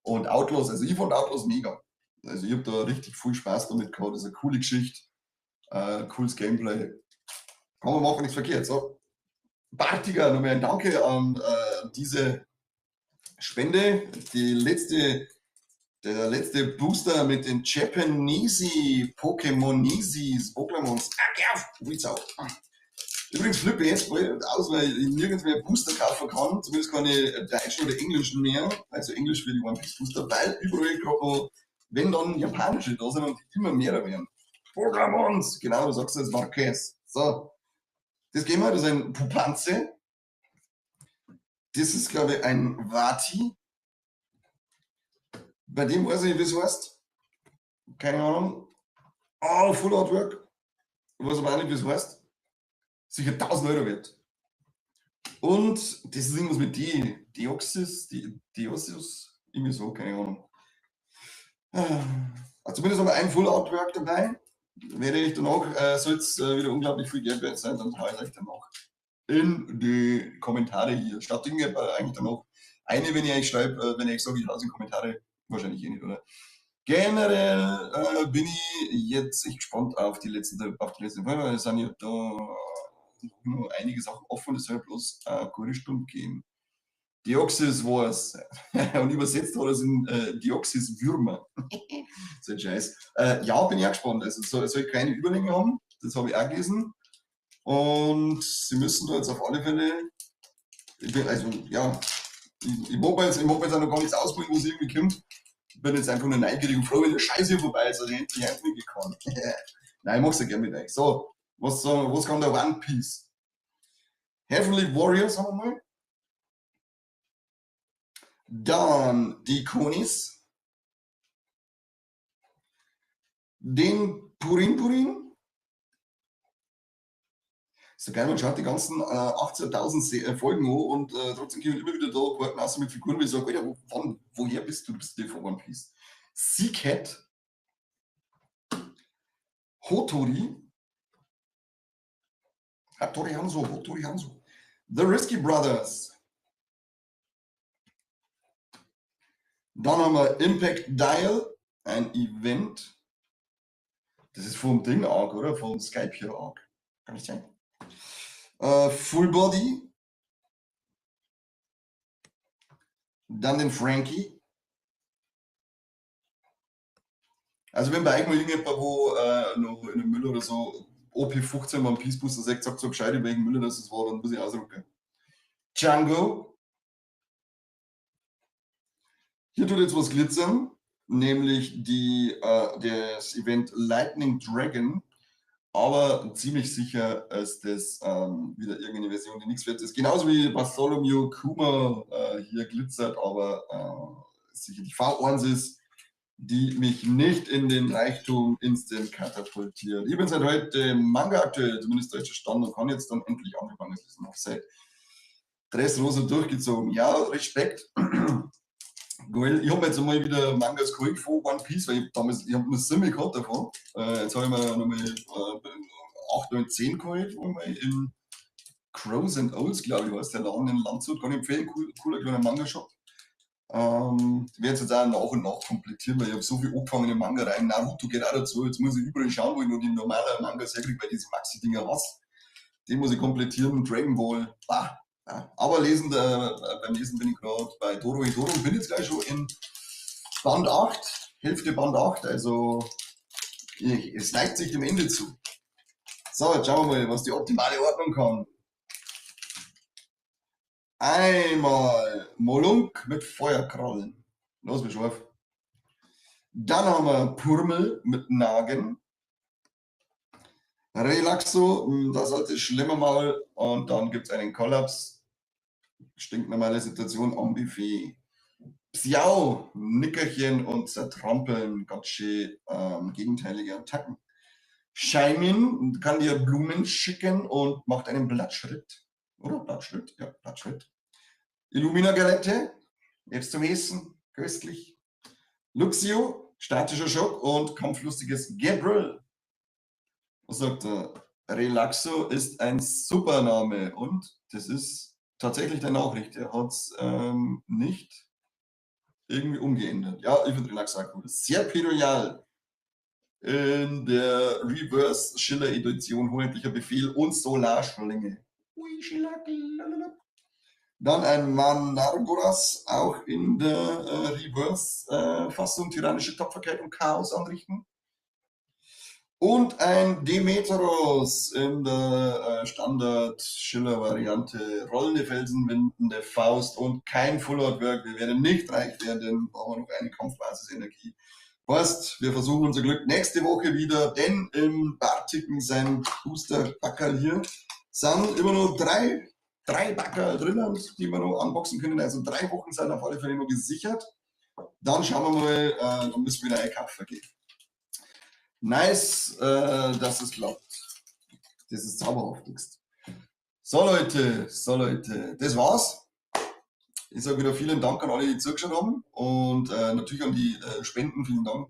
Und Outlaws, also ich fand Outlaws mega. Also ich habe da richtig viel Spaß damit gehabt. Das ist eine coole Geschichte, cooles Gameplay. Kann man machen, nichts verkehrt. So. Bartiger, nochmal ein Danke an diese Spende, der letzte Booster mit den Japanese Pokémonesis, Pokémons. Übrigens flippe ich jetzt bald aus, weil ich nirgends mehr Booster kaufen kann, zumindest keine deutschen oder englischen mehr, also Englisch für die One Piece Booster, weil überall gerade noch, wenn dann japanische da sind und immer mehr werden. Pokémons, genau, du sagst jetzt Marquez. So, das gehen wir, das ist ein Pupanze. Das ist, glaube ich, ein Vati. Bei dem weiß ich nicht, wie es heißt. Keine Ahnung. Oh, Full Artwork. Ich weiß aber auch nicht, wie es heißt. Sicher 1000 Euro wert. Und das ist irgendwas mit Deoxys, irgendwie so, keine Ahnung. Also zumindest haben wir ein Full Artwork dabei. Werde ich danach, soll es wieder unglaublich viel Geld wert sein, dann haue ich euch danach in die Kommentare hier. Statt Dinge eigentlich danach eine, wenn ich euch schreibe, wenn ich sage, ich lasse in Kommentare, wahrscheinlich eh nicht, oder? Generell bin ich jetzt echt gespannt auf die letzten Folge, weil es sind ja da noch einige Sachen offen, das soll ja bloß eine gute Stunde gehen. Deoxys war es. Und übersetzt hat er es in Deoxys-Würmer. So ein Scheiß. Ja, bin ich auch gespannt. Also soll ich keine Überlänge haben, das habe ich auch gelesen. Und sie müssen da jetzt auf alle Fälle, also ja, ich mag jetzt auch noch gar nichts ausprobieren, wo es irgendwie kommt. Ich bin jetzt einfach nur neugierig und froh, wenn der Scheiß hier vorbei ist, also ich endlich mitgehen kann. Nein, ich mach's ja gerne mit euch. So, was kann der One Piece? Heavenly Warriors haben wir mal. Dann die Konis. Den Purin Purin. So geil, man schaut die ganzen 18.000 Folgen an und trotzdem gehen wir immer wieder da Karten aus mit Figuren, wo ich sage, Alter, woher bist du? Du bist der von One Piece. Seacat. Hotori. Hattori Hanzo. The Risky Brothers. Dann haben wir Impact Dial, ein Event. Das ist vom Ding Arc, oder? Vom Skype hier Arc. Kann ich sein? Full Body. Dann den Frankie. Also wenn bei euch mal irgendjemand, wo noch in einem Müll oder so OP15 beim Peace Booster sagt, sagt so gescheit, in welchem Müll das war, dann muss ich ausrücken. Django. Hier tut jetzt was glitzern, nämlich das Event Lightning Dragon. Aber ziemlich sicher ist das wieder irgendeine Version, die nichts wert ist. Genauso wie Bartholomew Kuma hier glitzert, aber sicher die V1 ist, die mich nicht in den Reichtum instant katapultiert. Ich bin seit heute Manga aktuell, zumindest deutscher Stand, und kann jetzt dann endlich angefangen lesen. Auf seit Dressrosa durchgezogen. Ja, Respekt. Ich habe jetzt einmal wieder Mangas geholt von One Piece, weil ich damals, ich habe nur 7 gehabt davon. Jetzt habe ich mir nochmal 8, 9, 10 geholt, in Crows and Owls, glaube ich, heißt der Laden in Landshut. Kann ich empfehlen, cooler kleiner Manga-Shop. Ich werde jetzt auch nach und nach komplettieren, weil ich habe so viel angefangen in Manga rein. Naruto geht auch dazu. Jetzt muss ich überall schauen, wo ich noch die normalen Mangas herkriege, weil diese Maxi-Dinger was. Den muss ich komplettieren. Dragon Ball. Ja. Aber beim Lesen bin ich gerade bei Doro und bin jetzt gleich schon in Band 8, Hälfte Band 8. Also es neigt sich dem Ende zu. So, jetzt schauen wir mal, was die optimale Ordnung kann. Einmal Molunk mit Feuerkrallen. Los, wie scharf. Dann haben wir Purmel mit Nagen. Relaxo, das alte Schlimmermaul. Und dann gibt es einen Kollaps. Stinknormale Situation am Buffet. Psiau, Nickerchen und Zertrampeln. Ganz schön gegenteilige Attacken. Scheimin kann dir Blumen schicken und macht einen Blattschritt. Oder Blattschritt? Ja, Blattschritt. Illumina-Galette, jetzt zum Essen, köstlich. Luxio, statischer Schock und kampflustiges Gabriel. Was sagt er? Relaxo ist ein super Name und das ist tatsächlich der Nachricht. Er hat es nicht irgendwie umgeändert. Ja, ich finde Relaxo auch cool. Sehr pädoyal. In der Reverse Schiller Edition Hoheitlicher Befehl und Solarschlinge. Ui, Schiller, Dann ein Manarboras, auch in der Reverse-Fassung, tyrannische Tapferkeit und Chaos anrichten. Und ein Demeteros in der Standard-Schiller-Variante. Rollende Felsen, windende Faust und kein Full-Out-Work. Wir werden nicht reich werden, brauchen wir noch eine Kampfbasisenergie. Heißt, wir versuchen unser Glück nächste Woche wieder, denn im Bartiken sein Booster-Backerl hier sind immer nur drei Backerl drinnen, die wir noch unboxen können. Also 3 Wochen sind auf alle Fälle noch gesichert. Dann schauen wir mal, dann müssen wir wieder eine Kapfer geben. Nice, dass es klappt. Das ist zauberhaftigst. So Leute, das war's. Ich sage wieder vielen Dank an alle, die zugeschaut haben und natürlich an die Spenden, vielen Dank.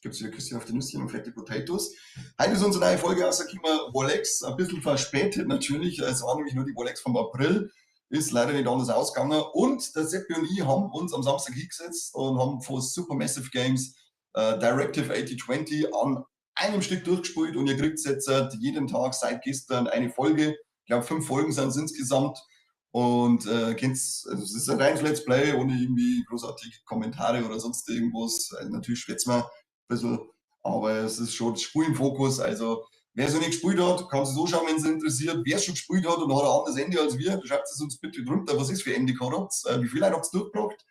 Gibt es wieder Küsschen auf die Nüsschen und fette Potatoes. Heute ist unsere neue Folge rausgekommen, Wolex, ein bisschen verspätet natürlich. Es war nämlich nur die Wolex vom April, ist leider nicht anders ausgegangen. Und der Seppi und ich haben uns am Samstag hingesetzt und haben von Supermassive Games Directive 8020 an einem Stück durchgespielt und ihr kriegt jetzt jeden Tag seit gestern eine Folge. Ich glaube 5 Folgen sind es insgesamt. Und es ist ein reines Let's Play ohne irgendwie großartige Kommentare oder sonst irgendwas. Also natürlich schwätzt man ein bisschen, aber es ist schon das Spiel im Fokus. Also wer es noch nicht gespielt hat, kann es so schauen, wenn es interessiert. Wer es schon gespielt hat und hat ein anderes Ende als wir, schreibt es uns bitte drunter, was ist für Ende gehabt, wie viel habt ihr durchgebracht.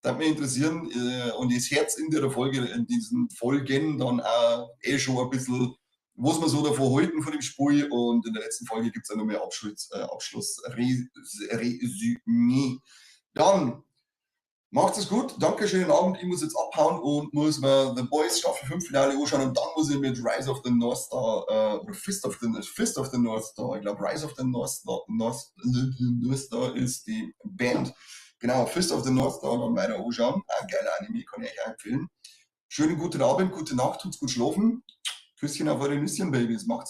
Das mich interessieren und das Herz in der Folge, in diesen Folgen dann auch schon ein bisschen, was wir so davon halten von dem Spiel, und in der letzten Folge gibt es auch noch mehr Abschlussresümee. Dann macht es gut, danke, schönen Abend, ich muss jetzt abhauen und muss mir The Boys Staffel 5 Finale anschauen und dann muss ich mit Rise of the North Star, oder Fist of the North Star, ich glaube Rise of the North Star ist die Band. Genau, Fist of the North Star dann weiter anschauen. Ein geiler Anime, kann ich euch auch empfehlen. Schönen guten Abend, gute Nacht, tut's gut schlafen. Küsschen auf eure Nüsschen, Babys. Macht's